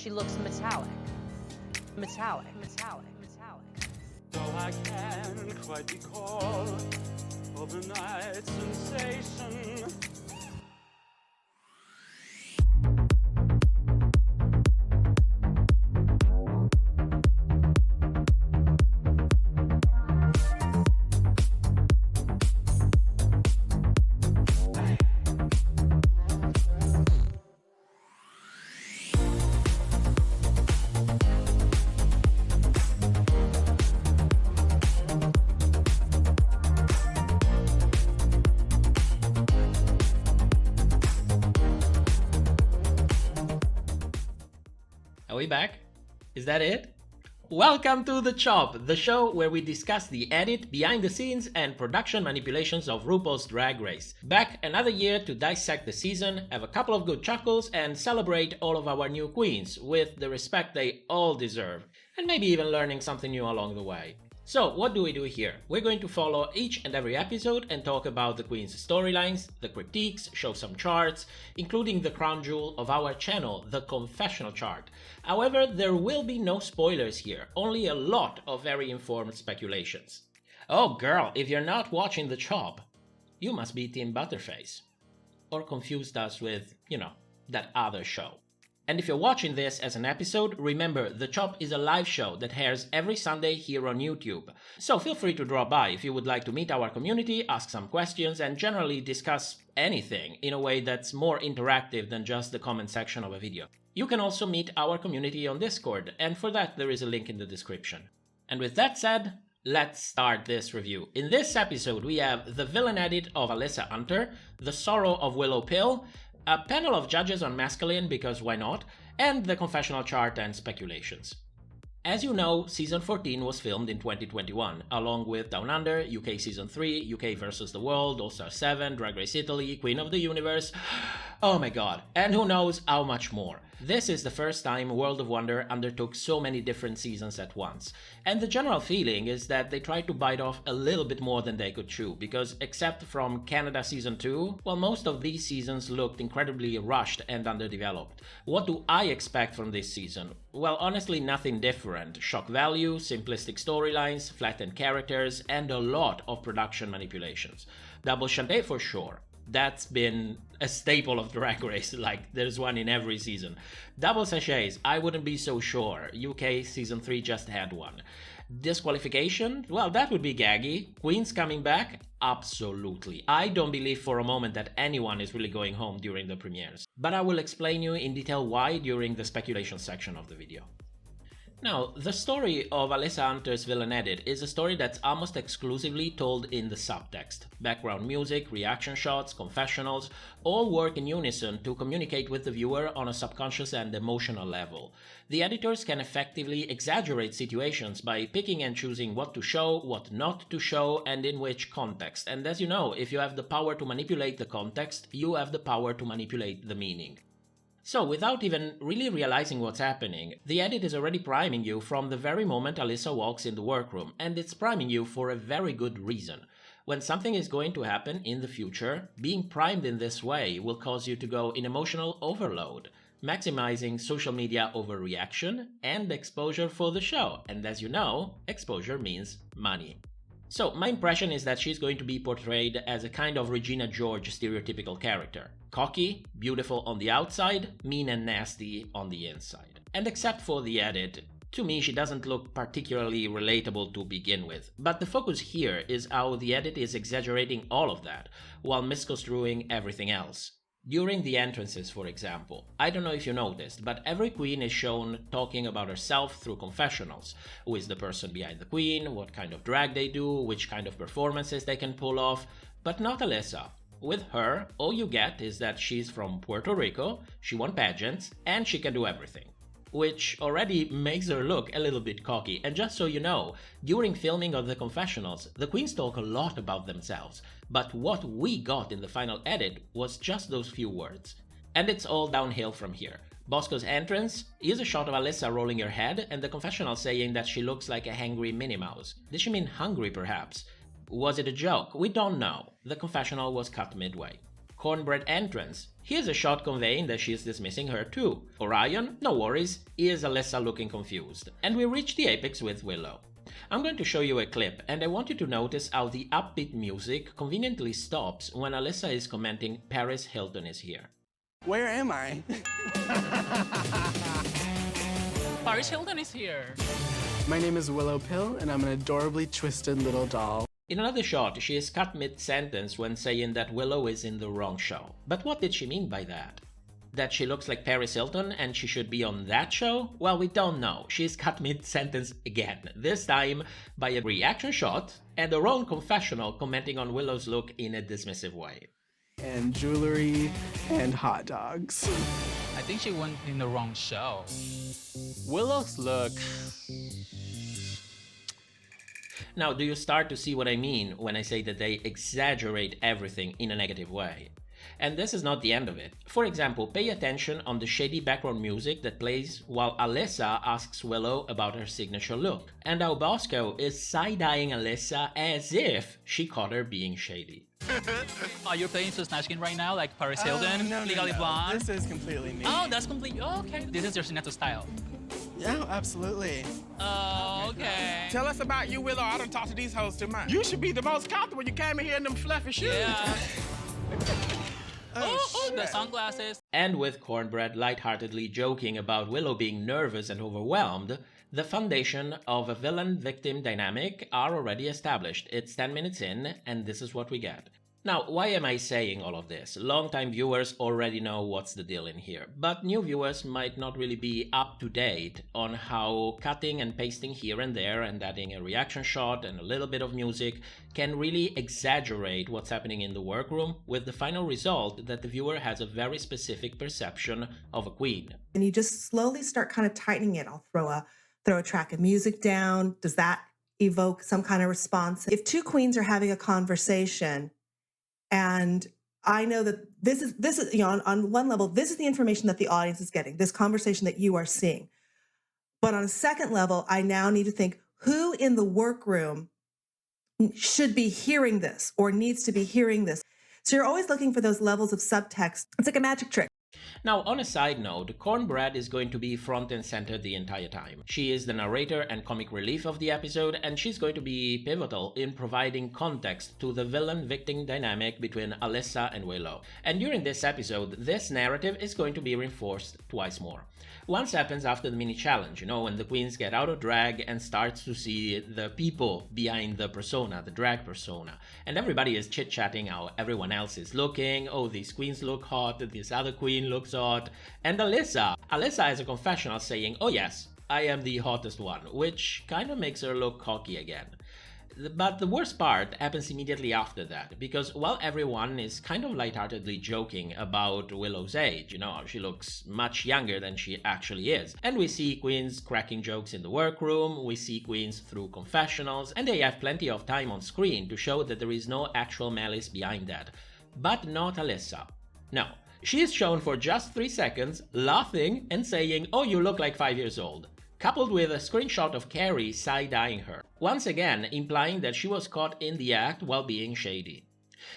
She looks metallic. Metallic, metallic, metallic. So I can't quite recall overnight sensation. Are we back? Is that it? Welcome to The Chop, the show where we discuss the edit, behind the scenes, and production manipulations of RuPaul's Drag Race. Back another year to dissect the season, have a couple of good chuckles, and celebrate all of our new queens with the respect they all deserve, and maybe even learning something new along the way. So, what do we do here? We're going to follow each and every episode and talk about the queen's storylines, the critiques, show some charts, including the crown jewel of our channel, the Confessional chart. However, there will be no spoilers here, only a lot of very informed speculations. Oh girl, if you're not watching The Chop, you must be Team Butterface. Or confused us with, that other show. And if you're watching this as an episode, remember, The Chop is a live show that airs every Sunday here on YouTube. So feel free to drop by if you would like to meet our community, ask some questions, and generally discuss anything in a way that's more interactive than just the comment section of a video. You can also meet our community on Discord, and for that there is a link in the description. And with that said, let's start this review. In this episode we have the villain edit of Alyssa Hunter, the sorrow of Willow Pill, a panel of judges on masculine because why not, and the confessional chart and speculations. As you know, Season 14 was filmed in 2021, along with Down Under, UK Season 3, UK vs. the World, All-Star 7, Drag Race Italy, Queen of the Universe, oh my god, and who knows how much more. This is the first time World of Wonder undertook so many different seasons at once, and the general feeling is that they tried to bite off a little bit more than they could chew, because except from Canada Season 2, well, most of these seasons looked incredibly rushed and underdeveloped. What do I expect from this season? Well, honestly, nothing different. Shock value, simplistic storylines, flattened characters, and a lot of production manipulations. Double Shantae for sure. That's been a staple of Drag Race, like there's one in every season. Double sachets, I wouldn't be so sure. UK Season 3 just had one. Disqualification? Well, that would be gaggy. Queens coming back? Absolutely. I don't believe for a moment that anyone is really going home during the premieres. But I will explain you in detail why during the speculation section of the video. Now, the story of Alyssa Hunter's villain edit is a story that's almost exclusively told in the subtext. Background music, reaction shots, confessionals, all work in unison to communicate with the viewer on a subconscious and emotional level. The editors can effectively exaggerate situations by picking and choosing what to show, what not to show, and in which context. And as you know, if you have the power to manipulate the context, you have the power to manipulate the meaning. So, without even really realizing what's happening, the edit is already priming you from the very moment Alyssa walks in the workroom, and it's priming you for a very good reason. When something is going to happen in the future, being primed in this way will cause you to go in emotional overload, maximizing social media overreaction and exposure for the show, and as you know, exposure means money. So, my impression is that she's going to be portrayed as a kind of Regina George stereotypical character. Cocky, beautiful on the outside, mean and nasty on the inside. And except for the edit, to me she doesn't look particularly relatable to begin with. But the focus here is how the edit is exaggerating all of that, while misconstruing everything else. During the entrances, for example, I don't know if you noticed, but every queen is shown talking about herself through confessionals. Who is the person behind the queen, what kind of drag they do, which kind of performances they can pull off, but not Alyssa. With her, all you get is that she's from Puerto Rico, she won pageants, and she can do everything. Which already makes her look a little bit cocky, and just so you know, during filming of the confessionals, the queens talk a lot about themselves, but what we got in the final edit was just those few words. And it's all downhill from here. Bosco's entrance is a shot of Alyssa rolling her head and the confessional saying that she looks like a hangry Minnie Mouse. Did she mean hungry perhaps? Was it a joke? We don't know. The confessional was cut midway. Cornbread entrance. Here's a shot conveying that she is dismissing her too. Orion, no worries, here's Alyssa looking confused. And we reach the apex with Willow. I'm going to show you a clip, and I want you to notice how the upbeat music conveniently stops when Alyssa is commenting Paris Hilton is here. Where am I? Paris Hilton is here. My name is Willow Pill, and I'm an adorably twisted little doll. In another shot, she is cut mid-sentence when saying that Willow is in the wrong show. But what did she mean by that? That she looks like Paris Hilton and she should be on that show? Well, we don't know. She's cut mid-sentence again, this time by a reaction shot and her own confessional commenting on Willow's look in a dismissive way. And jewelry and hot dogs. I think she went in the wrong show. Willow's look. Now, do you start to see what I mean when I say that they exaggerate everything in a negative way? And this is not the end of it. For example, pay attention on the shady background music that plays while Alyssa asks Willow about her signature look, and how Bosco is side-eyeing Alyssa as if she caught her being shady. Are you playing to Snatch Game right now, like Paris Hilton, Legally Blonde? This is completely me. Oh, that's complete. Oh, okay. This is your signature style. Yeah, absolutely. Oh, okay. Tell us about you, Willow. I done talked to these hoes too much. You should be the most comfortable. You came in here in them fluffy shoes. Yeah. Oh, the sunglasses. And with Cornbread lightheartedly joking about Willow being nervous and overwhelmed, the foundation of a villain-victim dynamic are already established. It's 10 minutes in, and this is what we get. Now, why am I saying all of this? Long-time viewers already know what's the deal in here, but new viewers might not really be up to date on how cutting and pasting here and there and adding a reaction shot and a little bit of music can really exaggerate what's happening in the workroom, with the final result that the viewer has a very specific perception of a queen. And you just slowly start kind of tightening it. I'll throw a track of music down. Does that evoke some kind of response? If two queens are having a conversation, and I know that this is on one level, this is the information that the audience is getting, this conversation that you are seeing. But on a second level, I now need to think who in the workroom should be hearing this or needs to be hearing this. So you're always looking for those levels of subtext. It's like a magic trick. Now, on a side note, Cornbread is going to be front and center the entire time. She is the narrator and comic relief of the episode, and she's going to be pivotal in providing context to the villain-victim dynamic between Alyssa and Willow. And during this episode, this narrative is going to be reinforced twice more. Once happens after the mini-challenge, when the queens get out of drag and starts to see the people behind the persona, the drag persona. And everybody is chit-chatting how everyone else is looking, oh, these queens look hot, this other queen looks hot. And Alyssa has a confessional saying, oh yes, I am the hottest one, which kind of makes her look cocky again. But the worst part happens immediately after that, because while everyone is kind of lightheartedly joking about Willow's age, she looks much younger than she actually is. And we see queens cracking jokes in the workroom, we see queens through confessionals, and they have plenty of time on screen to show that there is no actual malice behind that. But not Alyssa. No. She is shown for just 3 seconds, laughing and saying, oh, you look like 5 years old, coupled with a screenshot of Carrie side-eyeing her, once again implying that she was caught in the act while being shady.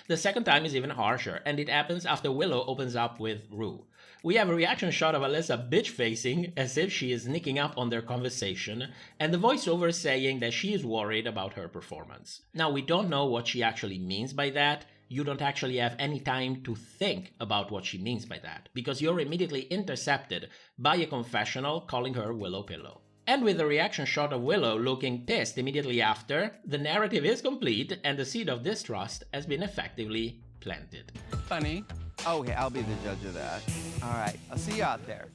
The second time is even harsher, and it happens after Willow opens up with Rue. We have a reaction shot of Alyssa bitch-facing as if she is nicking up on their conversation, and the voiceover saying that she is worried about her performance. Now, we don't know what she actually means by that. You don't actually have any time to think about what she means by that, because you're immediately intercepted by a confessional calling her Willow Pillow. And with a reaction shot of Willow looking pissed immediately after, the narrative is complete and the seed of distrust has been effectively planted. Funny. Okay, I'll be the judge of that. All right, I'll see you out there.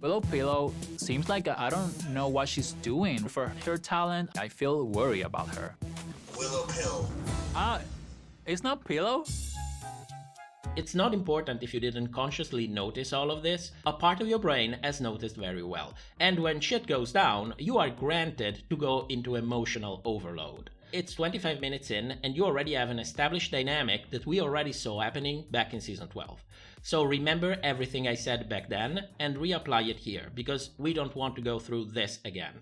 Willow Pillow seems like I don't know what she's doing. For her talent, I feel worried about her. Willow Pill. It's not Pillow? It's not important if you didn't consciously notice all of this. A part of your brain has noticed very well. And when shit goes down, you are granted to go into emotional overload. It's 25 minutes in, and you already have an established dynamic that we already saw happening back in season 12. So remember everything I said back then, and reapply it here, because we don't want to go through this again.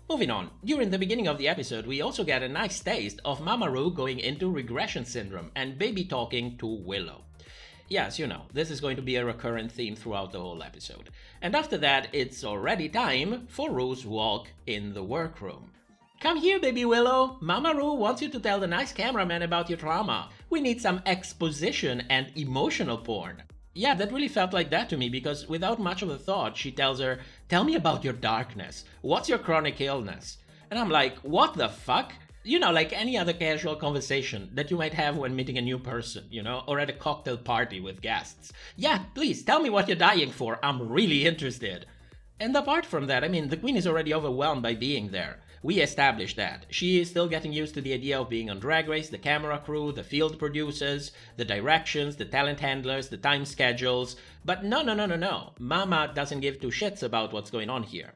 Moving on, during the beginning of the episode we also get a nice taste of Mmhmaru going into regression syndrome and baby talking to Willow. Yes, you know, this is going to be a recurrent theme throughout the whole episode. And after that, it's already time for Rue's walk in the workroom. Come here, baby Willow. Mama Rue wants you to tell the nice cameraman about your trauma. We need some exposition and emotional porn. Yeah, that really felt like that to me because without much of a thought, she tells her, tell me about your darkness. What's your chronic illness? And I'm like, what the fuck? You know, like any other casual conversation that you might have when meeting a new person, you know, or at a cocktail party with guests. Yeah, please, tell me what you're dying for. I'm really interested. And apart from that, I mean, the queen is already overwhelmed by being there. We established that. She is still getting used to the idea of being on Drag Race, the camera crew, the field producers, the directions, the talent handlers, the time schedules. But no. Mama doesn't give two shits about what's going on here.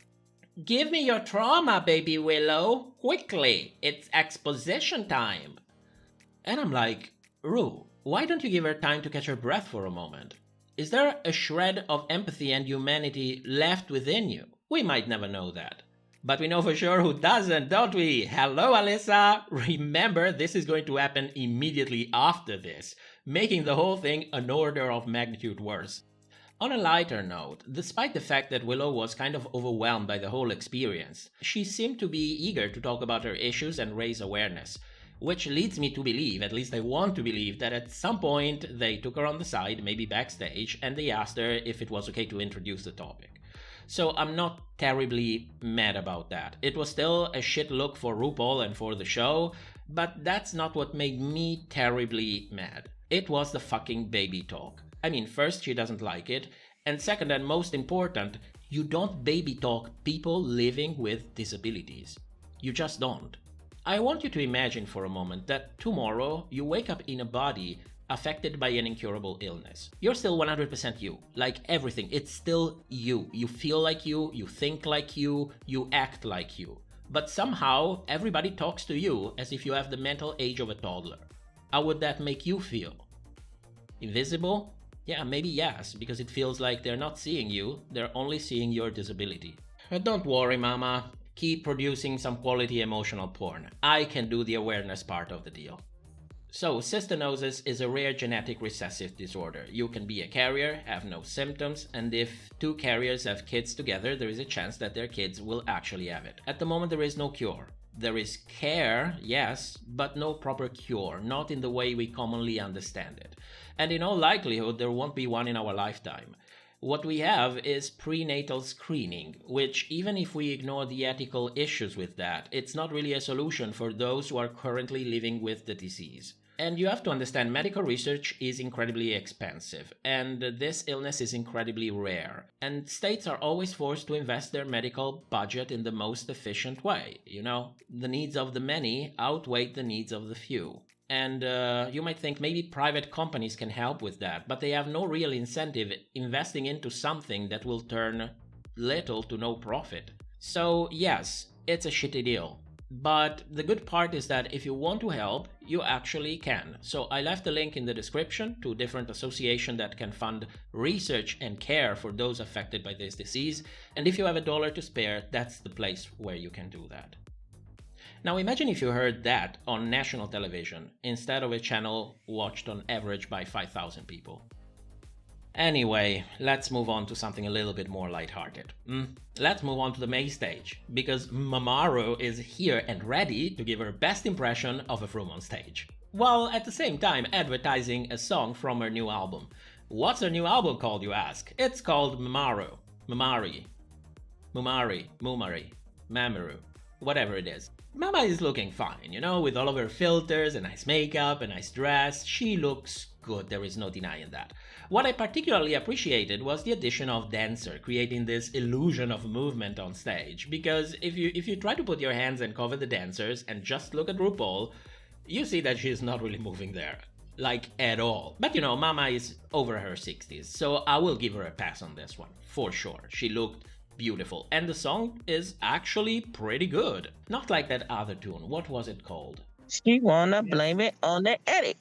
Give me your trauma, baby Willow. Quickly. It's exposition time. And I'm like, Rue, why don't you give her time to catch her breath for a moment? Is there a shred of empathy and humanity left within you? We might never know that. But we know for sure who doesn't, don't we? Hello, Alyssa! Remember, this is going to happen immediately after this, making the whole thing an order of magnitude worse. On a lighter note, despite the fact that Willow was kind of overwhelmed by the whole experience, she seemed to be eager to talk about her issues and raise awareness, which leads me to believe, at least I want to believe, that at some point they took her on the side, maybe backstage, and they asked her if it was okay to introduce the topic. So I'm not terribly mad about that. It was still a shit look for RuPaul and for the show, but that's not what made me terribly mad. It was the fucking baby talk. I mean, first, she doesn't like it, and second and most important, you don't baby talk people living with disabilities. You just don't. I want you to imagine for a moment that tomorrow you wake up in a body affected by an incurable illness. You're still 100% you, like everything, it's still you. You feel like you think like you act like you. But somehow, everybody talks to you as if you have the mental age of a toddler. How would that make you feel? Invisible? Yeah, maybe yes, because it feels like they're not seeing you, they're only seeing your disability. But don't worry, mama. Keep producing some quality emotional porn. I can do the awareness part of the deal. So, cystinosis is a rare genetic recessive disorder. You can be a carrier, have no symptoms, and if two carriers have kids together, there is a chance that their kids will actually have it. At the moment, there is no cure. There is care, yes, but no proper cure, not in the way we commonly understand it. And in all likelihood, there won't be one in our lifetime. What we have is prenatal screening, which even if we ignore the ethical issues with that, it's not really a solution for those who are currently living with the disease. And you have to understand, medical research is incredibly expensive, and this illness is incredibly rare. And states are always forced to invest their medical budget in the most efficient way. You know, the needs of the many outweigh the needs of the few. And you might think maybe private companies can help with that, but they have no real incentive investing into something that will turn little to no profit. So yes, it's a shitty deal. But the good part is that if you want to help, you actually can. So I left a link in the description to different associations that can fund research and care for those affected by this disease. And if you have $1 to spare, that's the place where you can do that. Now imagine if you heard that on national television instead of a channel watched on average by 5,000 people. Anyway, let's move on to something a little bit more lighthearted. Let's move on to the main stage, because Mmhmaru is here and ready to give her best impression of a Froome on stage, while at the same time advertising a song from her new album. What's her new album called, you ask? It's called Mmhmaru. Mmhmaru. Whatever it is. Mama is looking fine, you know, with all of her filters, a nice makeup, a nice dress. She looks good, there is no denying that. What I particularly appreciated was the addition of dancer, creating this illusion of movement on stage. Because if you try to put your hands and cover the dancers and just look at RuPaul, you see that she's not really moving there. Like, at all. But you know, Mama is over her 60s, so I will give her a pass on this one, for sure. She looked beautiful, and the song is actually pretty good. Not like that other tune. What was it called? She wanna blame it on the edit.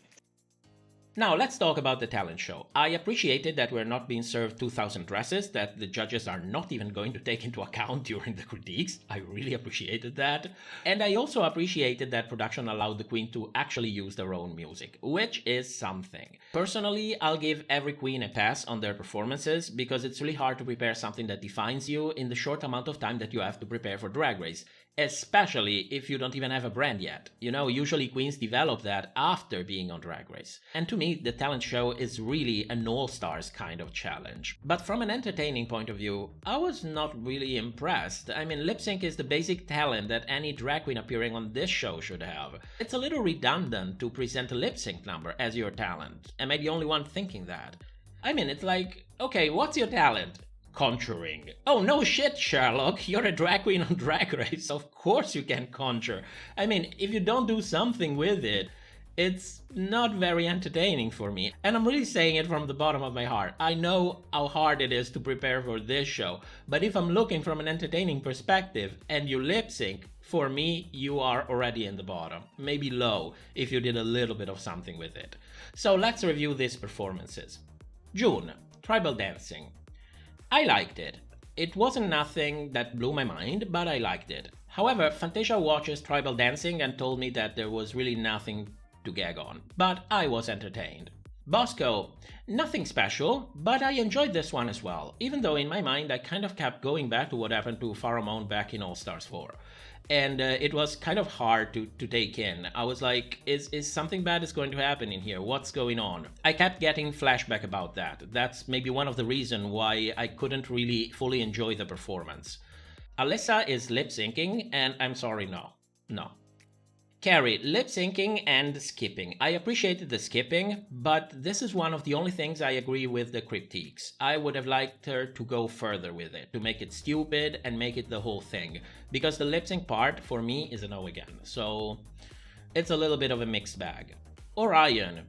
Now let's talk about the talent show. I appreciated that we're not being served 2,000 dresses that the judges are not even going to take into account during the critiques. I really appreciated that. And I also appreciated that production allowed the queen to actually use their own music, which is something. Personally, I'll give every queen a pass on their performances because it's really hard to prepare something that defines you in the short amount of time that you have to prepare for Drag Race. Especially if you don't even have a brand yet. You know, usually queens develop that after being on Drag Race. And to me, the talent show is really an all-stars kind of challenge. But from an entertaining point of view, I was not really impressed. I mean, lip sync is the basic talent that any drag queen appearing on this show should have. It's a little redundant to present a lip sync number as your talent. Am I the only one thinking that? I mean, it's like, okay, what's your talent? Conjuring. Oh, no shit, Sherlock. You're a drag queen on Drag Race. Of course you can conjure. I mean, if you don't do something with it, it's not very entertaining for me. And I'm really saying it from the bottom of my heart. I know how hard it is to prepare for this show, but if I'm looking from an entertaining perspective and you lip sync, for me, you are already in the bottom. Maybe low, if you did a little bit of something with it. So let's review these performances. June, tribal dancing. I liked it. It wasn't nothing that blew my mind, but I liked it. However, Fantasia watches tribal dancing and told me that there was really nothing to gag on, but I was entertained. Bosco, nothing special, but I enjoyed this one as well, even though in my mind I kind of kept going back to what happened to Pharamond back in All Stars 4. And it was kind of hard to take in. I was like, is something bad is going to happen in here? What's going on? I kept getting flashback about that. That's maybe one of the reasons why I couldn't really fully enjoy the performance. Alyssa is lip syncing, and I'm sorry, no. Carrie, lip syncing and skipping. I appreciated the skipping, but this is one of the only things I agree with the Cryptiques. I would have liked her to go further with it, to make it stupid and make it the whole thing, because the lip sync part for me is a no again, so it's a little bit of a mixed bag. Orion,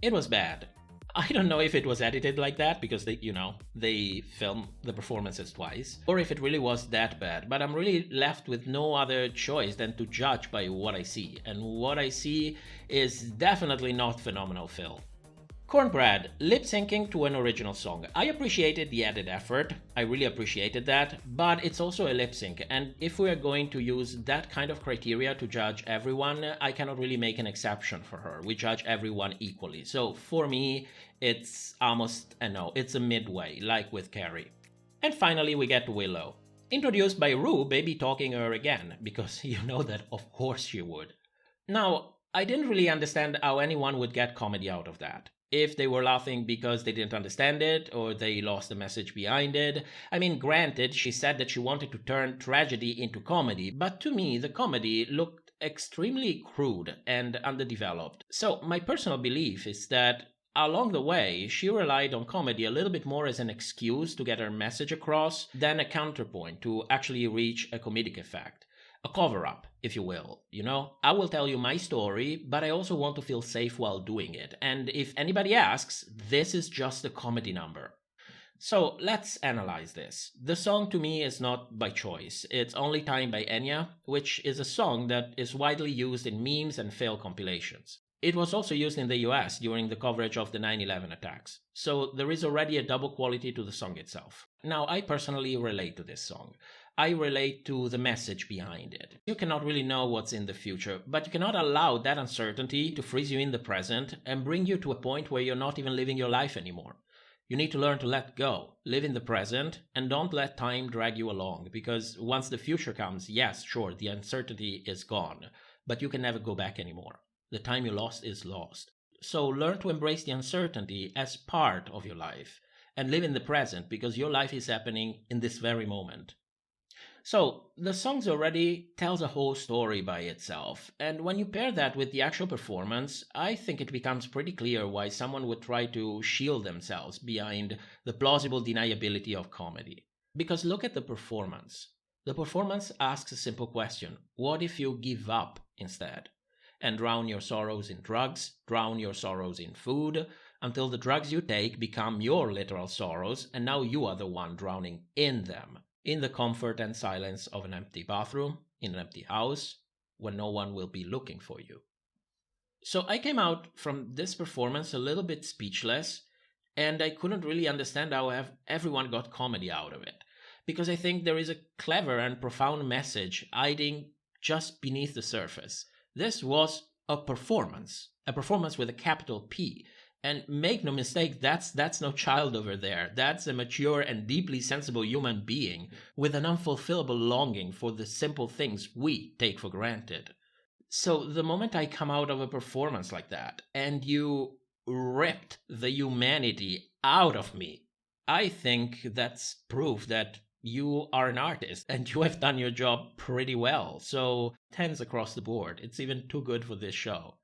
it was bad. I don't know if it was edited like that because they filmed the performances twice, or if it really was that bad, but I'm really left with no other choice than to judge by what I see, and what I see is definitely not phenomenal fill. Cornbread, lip syncing to an original song. I appreciated the added effort, I really appreciated that, but it's also a lip sync, and if we are going to use that kind of criteria to judge everyone, I cannot really make an exception for her. We judge everyone equally. So for me, it's almost a no, it's a midway, like with Carrie. And finally we get Willow. Introduced by Rue baby talking her again, because you know that of course she would. Now, I didn't really understand how anyone would get comedy out of that. If they were laughing because they didn't understand it, or they lost the message behind it. I mean, granted, she said that she wanted to turn tragedy into comedy, but to me, the comedy looked extremely crude and underdeveloped. So my personal belief is that along the way, she relied on comedy a little bit more as an excuse to get her message across than a counterpoint to actually reach a comedic effect. A cover-up, if you will, I will tell you my story, but I also want to feel safe while doing it, and if anybody asks, this is just a comedy number. So let's analyze this. The song to me is not by choice, it's Only Time by Enya, which is a song that is widely used in memes and fail compilations. It was also used in the US during the coverage of the 9/11 attacks, so there is already a double quality to the song itself. Now, I personally relate to this song. I relate to the message behind it. You cannot really know what's in the future, but you cannot allow that uncertainty to freeze you in the present and bring you to a point where you're not even living your life anymore. You need to learn to let go, live in the present, and don't let time drag you along, because once the future comes, yes, sure, the uncertainty is gone, but you can never go back anymore. The time you lost is lost. So learn to embrace the uncertainty as part of your life, and live in the present, because your life is happening in this very moment. So, the song already tells a whole story by itself, and when you pair that with the actual performance, I think it becomes pretty clear why someone would try to shield themselves behind the plausible deniability of comedy. Because look at the performance. The performance asks a simple question: what if you give up instead? And drown your sorrows in drugs, drown your sorrows in food, until the drugs you take become your literal sorrows, and now you are the one drowning in them. In the comfort and silence of an empty bathroom, in an empty house, when no one will be looking for you. So I came out from this performance a little bit speechless, and I couldn't really understand how everyone got comedy out of it. Because I think there is a clever and profound message hiding just beneath the surface. This was a performance with a capital P. And make no mistake, that's no child over there. That's a mature and deeply sensible human being with an unfulfillable longing for the simple things we take for granted. So the moment I come out of a performance like that, and you ripped the humanity out of me, I think that's proof that you are an artist and you have done your job pretty well. So 10s across the board. It's even too good for this show.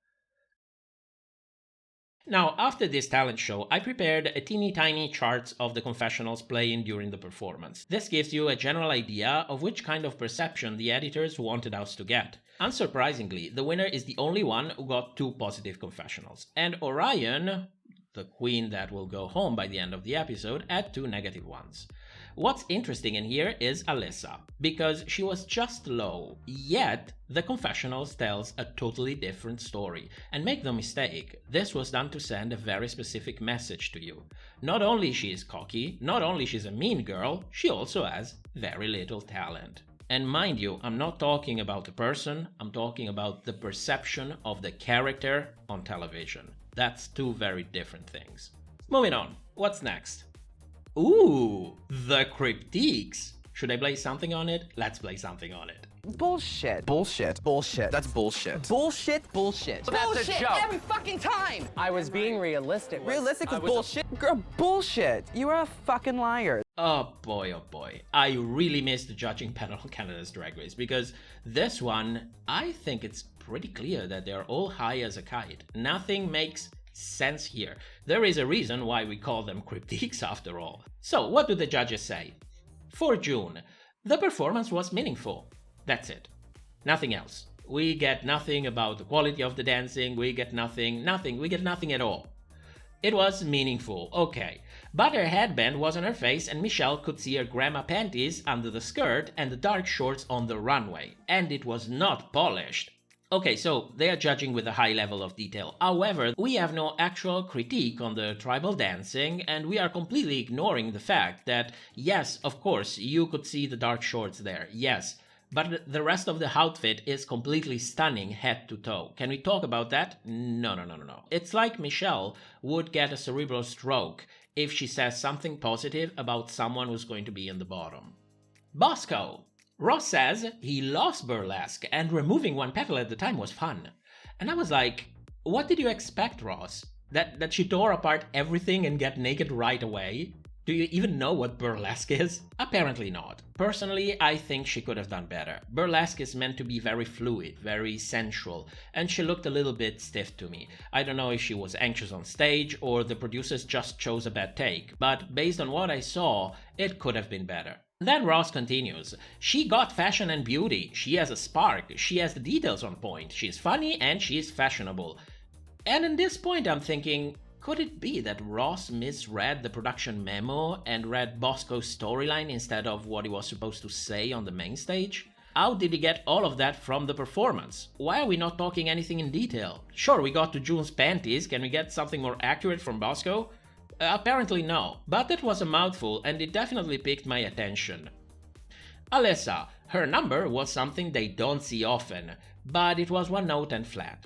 Now, after this talent show, I prepared a teeny tiny charts of the confessionals playing during the performance. This gives you a general idea of which kind of perception the editors wanted us to get. Unsurprisingly, the winner is the only one who got 2 positive confessionals, and Orion, the queen that will go home by the end of the episode, had 2 negative ones. What's interesting in here is Alyssa, because she was just low, yet the confessionals tells a totally different story. And make no mistake, this was done to send a very specific message to you. Not only she is cocky, not only she's a mean girl, she also has very little talent. And mind you, I'm not talking about the person, I'm talking about the perception of the character on television. That's 2 very different things. Moving on, what's next? Ooh, the Cryptiques. Should I play something on it? Let's play something on it. Bullshit. Bullshit. Bullshit. That's bullshit. Bullshit. Bullshit. Bullshit every fucking time! I was being realistic. Realistic with bullshit? Girl, bullshit. You are a fucking liar. Oh boy. I really missed the judging panel on Canada's Drag Race, because this one, I think it's pretty clear that they're all high as a kite. Nothing makes sense here. There is a reason why we call them Cryptiques after all. So what do the judges say? For June, the performance was meaningful. That's it. Nothing else. We get nothing about the quality of the dancing, we get nothing at all. It was meaningful, okay. But her headband was on her face and Michelle could see her grandma panties under the skirt and the dark shorts on the runway. And it was not polished. Okay, so they are judging with a high level of detail. However, we have no actual critique on the tribal dancing, and we are completely ignoring the fact that, yes, of course, you could see the dark shorts there, yes, but the rest of the outfit is completely stunning head to toe. Can we talk about that? No. It's like Michelle would get a cerebral stroke if she says something positive about someone who's going to be in the bottom. Bosco. Ross says he loves burlesque and removing one petal at the time was fun. And I was like, what did you expect, Ross? That she tore apart everything and get naked right away? Do you even know what burlesque is? Apparently not. Personally, I think she could have done better. Burlesque is meant to be very fluid, very sensual, and she looked a little bit stiff to me. I don't know if she was anxious on stage or the producers just chose a bad take, but based on what I saw, it could have been better. Then Ross continues, she got fashion and beauty, she has a spark, she has the details on point, she's funny and she's fashionable. And in this point I'm thinking, could it be that Ross misread the production memo and read Bosco's storyline instead of what he was supposed to say on the main stage? How did he get all of that from the performance? Why are we not talking anything in detail? Sure, we got to June's panties, can we get something more accurate from Bosco? Apparently no, but it was a mouthful and it definitely piqued my attention. Alyssa, her number was something they don't see often, but it was one note and flat.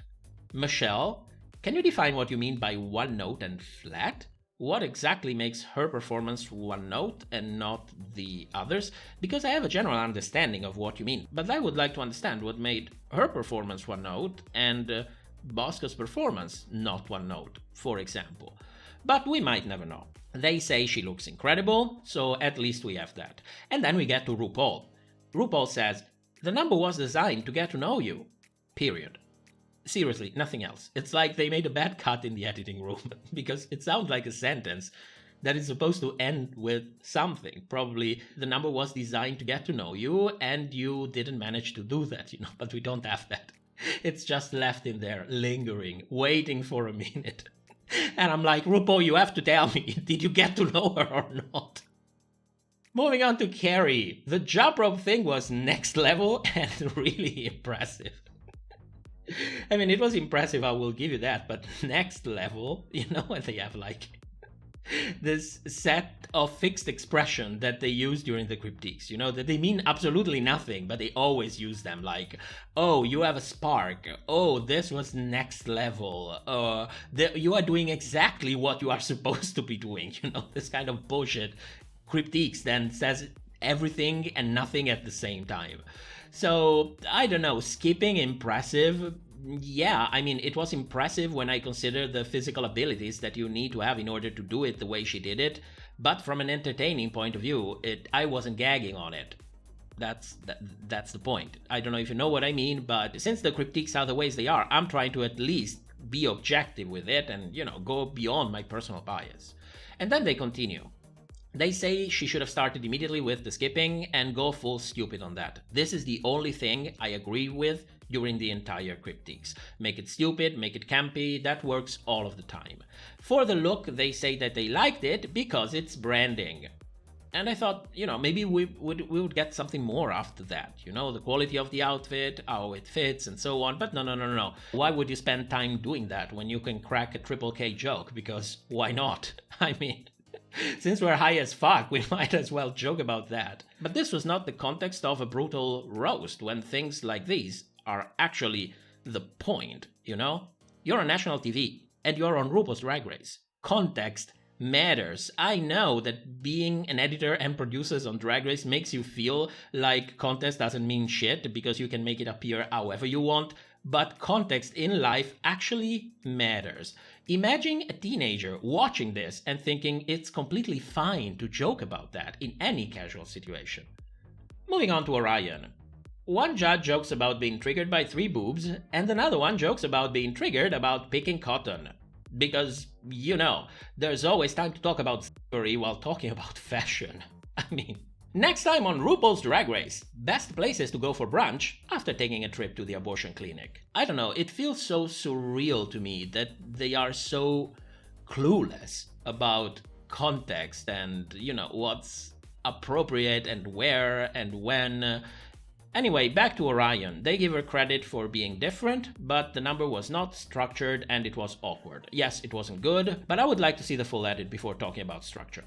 Michelle, can you define what you mean by one note and flat? What exactly makes her performance one note and not the others? Because I have a general understanding of what you mean, but I would like to understand what made her performance one note and Bosco's performance not one note, for example. But we might never know. They say she looks incredible, so at least we have that. And then we get to RuPaul. RuPaul says, the number was designed to get to know you. Period. Seriously, nothing else. It's like they made a bad cut in the editing room, because it sounds like a sentence that is supposed to end with something. Probably the number was designed to get to know you, and you didn't manage to do that, but we don't have that. It's just left in there, lingering, waiting for a minute. And I'm like, RuPaul, you have to tell me, did you get to know her or not? Moving on to Carrie. The jump rope thing was next level and really impressive. I mean, it was impressive, I will give you that, but next level, you know, when they have like this set of fixed expression that they use during the cryptiques, you know, that they mean absolutely nothing, but they always use them, like, oh, you have a spark, oh, this was next level, you are doing exactly what you are supposed to be doing, you know, this kind of bullshit. Cryptiques then says everything and nothing at the same time. So, I don't know, skipping impressive. Yeah, I mean, it was impressive when I consider the physical abilities that you need to have in order to do it the way she did it, but from an entertaining point of view, I wasn't gagging on it. That's the point. I don't know if you know what I mean, but since the cryptiques are the ways they are, I'm trying to at least be objective with it and, you know, go beyond my personal bias. And then they continue. They say she should have started immediately with the skipping and go full stupid on that. This is the only thing I agree with during the entire cryptiques. Make it stupid, make it campy, that works all of the time. For the look, they say that they liked it because it's branding. And I thought, you know, maybe we would get something more after that, you know, the quality of the outfit, how it fits and so on, but no. Why would you spend time doing that when you can crack a triple K joke? Because why not? I mean, since we're high as fuck, we might as well joke about that. But this was not the context of a brutal roast when things like these are actually the point, you know? You're on national TV, and you're on RuPaul's Drag Race. Context matters. I know that being an editor and producers on Drag Race makes you feel like context doesn't mean shit because you can make it appear however you want, but context in life actually matters. Imagine a teenager watching this and thinking it's completely fine to joke about that in any casual situation. Moving on to Orion. One judge jokes about being triggered by 3 boobs, and another one jokes about being triggered about picking cotton. Because, you know, there's always time to talk about slavery while talking about fashion. I mean, next time on RuPaul's Drag Race, best places to go for brunch after taking a trip to the abortion clinic. I don't know, it feels so surreal to me that they are so clueless about context and, you know, what's appropriate and where and when. Anyway, back to Orion. They give her credit for being different, but the number was not structured and it was awkward. Yes, it wasn't good, but I would like to see the full edit before talking about structure.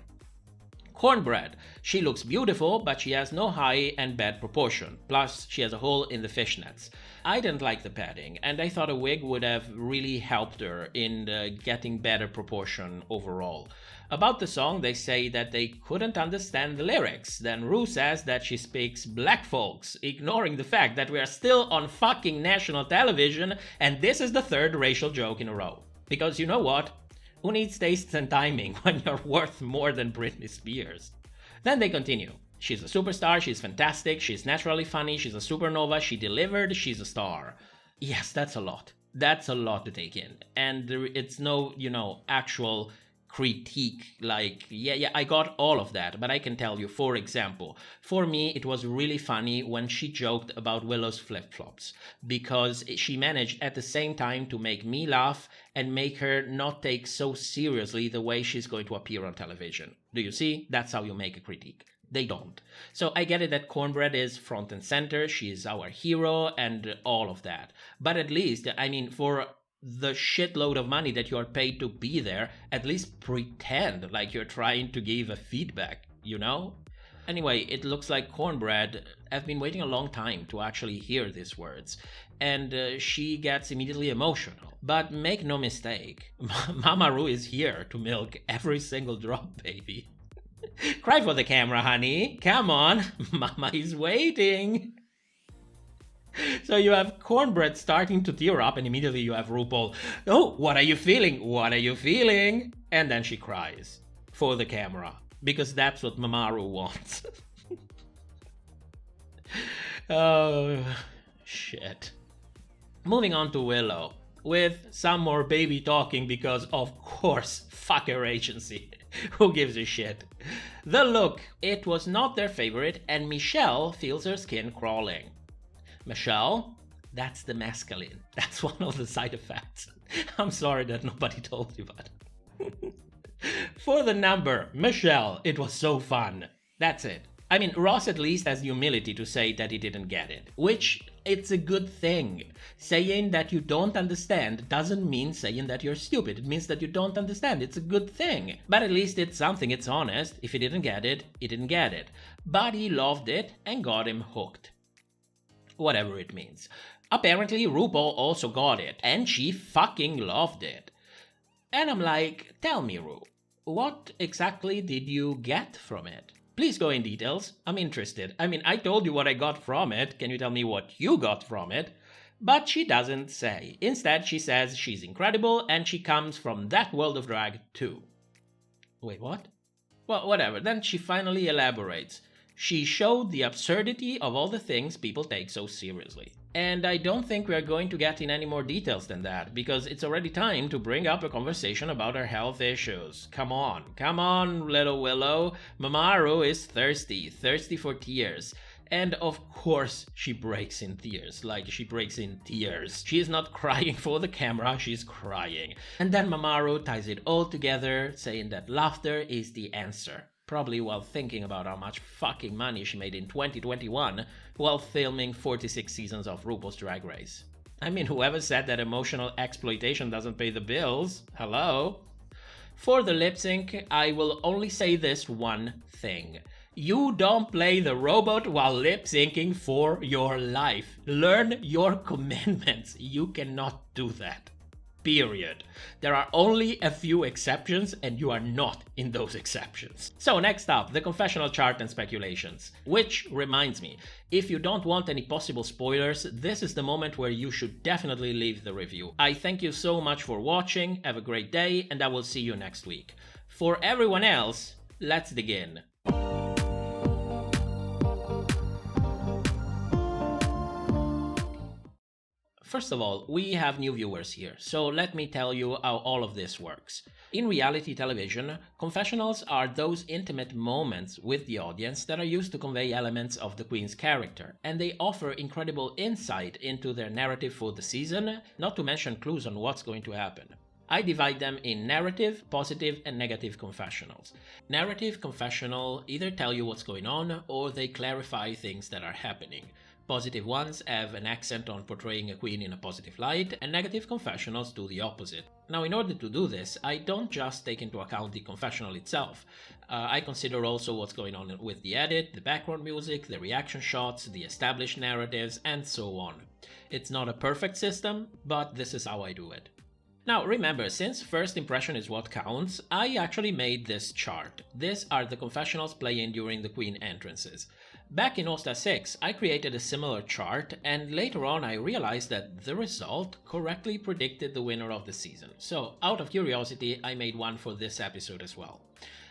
Cornbread. She looks beautiful, but she has no high and bad proportion. Plus, she has a hole in the fishnets. I didn't like the padding, and I thought a wig would have really helped her in getting better proportion overall. About the song, they say that they couldn't understand the lyrics. Then Ru says that she speaks black folks, ignoring the fact that we are still on fucking national television, and this is the 3rd racial joke in a row. Because you know what? Who needs tastes and timing when you're worth more than Britney Spears? Then they continue. She's a superstar, she's fantastic, she's naturally funny, she's a supernova, she delivered, she's a star. Yes, that's a lot. That's a lot to take in. And it's no, you know, actual critique, like, yeah, I got all of that, but I can tell you, for example, for me, it was really funny when she joked about Willow's flip-flops, because she managed at the same time to make me laugh and make her not take so seriously the way she's going to appear on television. Do you see? That's how you make a critique. They don't. So I get it that Cornbread is front and center, she's our hero, and all of that. But at least, I mean, for the shitload of money that you're paid to be there, at least pretend like you're trying to give a feedback, you know? Anyway, it looks like Cornbread have been waiting a long time to actually hear these words, and she gets immediately emotional. But make no mistake, Mmhmaru is here to milk every single drop, baby. Cry for the camera, honey. Come on, Mama is waiting. So you have Cornbread starting to tear up, and immediately you have RuPaul, oh, what are you feeling? What are you feeling? And then she cries for the camera, because that's what Mmhmaru wants. Oh, shit. Moving on to Willow, with some more baby talking because, of course, fuck her agency. Who gives a shit? The look, it was not their favorite, and Michelle feels her skin crawling. Michelle, that's the masculine. That's one of the side effects. I'm sorry that nobody told you, but... For the number, Michelle, it was so fun. That's it. I mean, Ross at least has the humility to say that he didn't get it, which It's a good thing. Saying that you don't understand doesn't mean saying that you're stupid. It means that you don't understand. It's a good thing. But at least it's something, it's honest. If he didn't get it, he didn't get it. But he loved it and got him hooked. Whatever it means. Apparently, RuPaul also got it, and she fucking loved it. And I'm like, tell me, Ru, what exactly did you get from it? Please go in details. I'm interested. I mean, I told you what I got from it. Can you tell me what you got from it? But she doesn't say. Instead, she says she's incredible and she comes from that world of drag too. Wait, what? Well, whatever. Then she finally elaborates. She showed the absurdity of all the things people take so seriously. And I don't think we're going to get in any more details than that, because it's already time to bring up a conversation about her health issues. Come on, little Willow. Mmhmaru is thirsty for tears. And of course she breaks in tears, like she breaks in tears. She is not crying for the camera, she's crying. And then Mmhmaru ties it all together, saying that laughter is the answer. Probably while thinking about how much fucking money she made in 2021 while filming 46 seasons of RuPaul's Drag Race. I mean, whoever said that emotional exploitation doesn't pay the bills? Hello? For the lip sync, I will only say this one thing. You don't play the robot while lip syncing for your life. Learn your commandments. You cannot do that. Period. There are only a few exceptions and you are not in those exceptions. So next up, the confessional chart and speculations. Which reminds me, if you don't want any possible spoilers, this is the moment where you should definitely leave the review. I thank you so much for watching, have a great day, and I will see you next week. For everyone else, let's dig in. First of all, we have new viewers here, so let me tell you how all of this works. In reality television, confessionals are those intimate moments with the audience that are used to convey elements of the queen's character, and they offer incredible insight into their narrative for the season, not to mention clues on what's going to happen. I divide them in narrative, positive, and negative confessionals. Narrative confessional either tell you what's going on, or they clarify things that are happening. Positive ones have an accent on portraying a queen in a positive light, and negative confessionals do the opposite. Now, in order to do this, I don't just take into account the confessional itself. I consider also what's going on with the edit, the background music, the reaction shots, the established narratives, and so on. It's not a perfect system, but this is how I do it. Now remember, since first impression is what counts, I actually made this chart. These are the confessionals playing during the queen entrances. Back in All-Star 6, I created a similar chart, and later on I realized that the result correctly predicted the winner of the season. So, out of curiosity, I made one for this episode as well.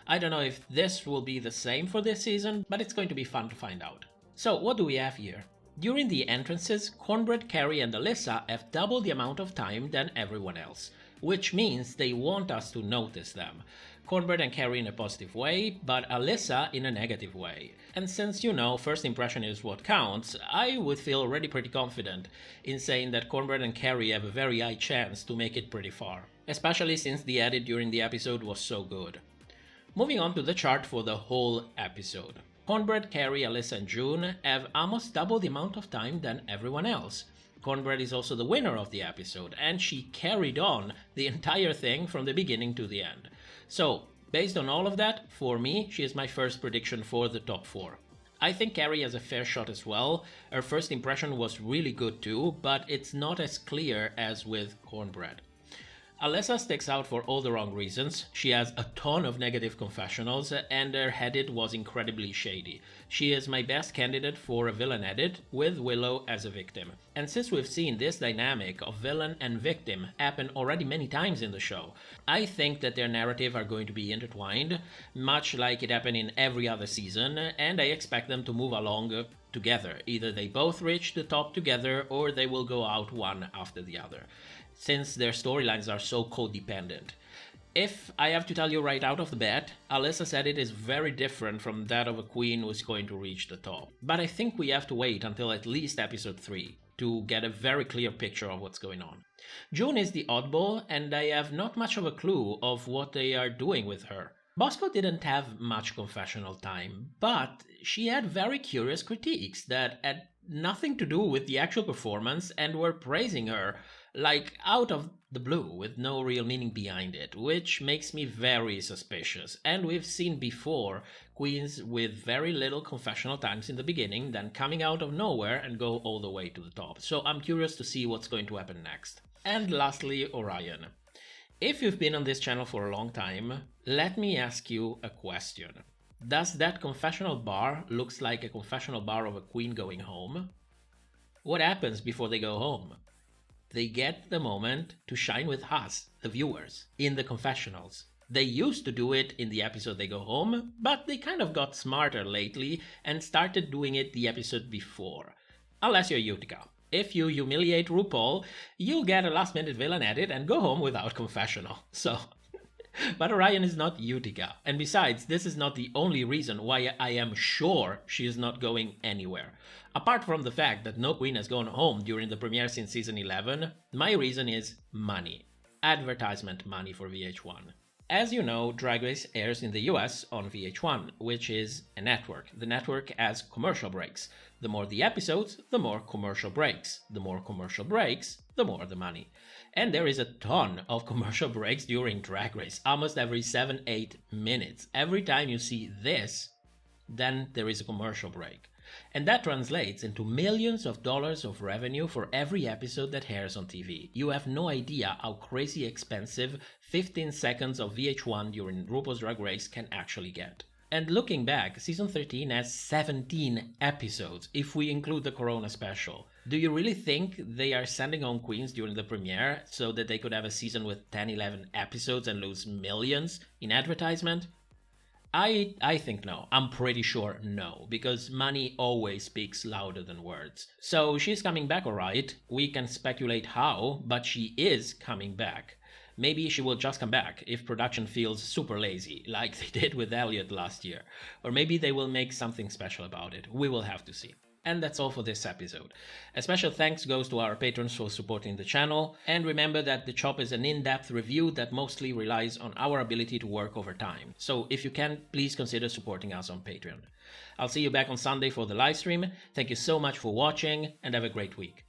I don't know if this will be the same for this season, but it's going to be fun to find out. So, what do we have here? During the entrances, Cornbread, Carrie and Alyssa have double the amount of time than everyone else, which means they want us to notice them. Cornbread and Carrie in a positive way, but Alyssa in a negative way. And since you know first impression is what counts, I would feel already pretty confident in saying that Cornbread and Carrie have a very high chance to make it pretty far, especially since the edit during the episode was so good. Moving on to the chart for the whole episode. Cornbread, Carrie, Alyssa and June have almost double the amount of time than everyone else. Cornbread is also the winner of the episode, and she carried on the entire thing from the beginning to the end. So, based on all of that, for me, she is my first prediction for the top 4. I think Carrie has a fair shot as well. Her first impression was really good too, but it's not as clear as with Cornbread. Alyssa sticks out for all the wrong reasons. She has a ton of negative confessionals, and her edit was incredibly shady. She is my best candidate for a villain edit, with Willow as a victim. And since we've seen this dynamic of villain and victim happen already many times in the show, I think that their narrative are going to be intertwined, much like it happened in every other season, and I expect them to move along together. Either they both reach the top together, or they will go out one after the other, since their storylines are so codependent. If I have to tell you right out of the bat, Alyssa's edit is very different from that of a queen who is going to reach the top. But I think we have to wait until at least episode 3 to get a very clear picture of what's going on. June is the oddball, and I have not much of a clue of what they are doing with her. Bosco didn't have much confessional time, but she had very curious critiques that at nothing to do with the actual performance and were praising her, like out of the blue, with no real meaning behind it, which makes me very suspicious. And we've seen before queens with very little confessional times in the beginning, then coming out of nowhere and go all the way to the top. So I'm curious to see what's going to happen next. And lastly, Orion. If you've been on this channel for a long time, let me ask you a question. Does that confessional bar looks like a confessional bar of a queen going home? What happens before they go home? They get the moment to shine with us, the viewers, in the confessionals. They used to do it in the episode they go home, but they kind of got smarter lately and started doing it the episode before. Unless you're Utica. If you humiliate RuPaul, you'll get a last-minute villain edit and go home without confessional. So, but Orion is not Utica. And besides, this is not the only reason why I am sure she is not going anywhere. Apart from the fact that no queen has gone home during the premiere since season 11, my reason is money. Advertisement money for VH1. As you know, Drag Race airs in the US on VH1, which is a network. The network has commercial breaks. The more the episodes, the more commercial breaks. The more commercial breaks, the more the money. And there is a ton of commercial breaks during Drag Race, almost every 7-8 minutes. Every time you see this, then there is a commercial break. And that translates into millions of dollars of revenue for every episode that airs on TV. You have no idea how crazy expensive 15 seconds of VH1 during RuPaul's Drag Race can actually get. And looking back, season 13 has 17 episodes, if we include the Corona special. Do you really think they are sending on queens during the premiere so that they could have a season with 10-11 episodes and lose millions in advertisement? I think no. I'm pretty sure no, because money always speaks louder than words. So she's coming back, alright. We can speculate how, but she is coming back. Maybe she will just come back if production feels super lazy, like they did with Elliot last year. Or maybe they will make something special about it. We will have to see. And that's all for this episode. A special thanks goes to our patrons for supporting the channel, and remember that The Chop is an in-depth review that mostly relies on our ability to work over time. So if you can, please consider supporting us on Patreon. I'll see you back on Sunday for the live stream. Thank you so much for watching, and have a great week.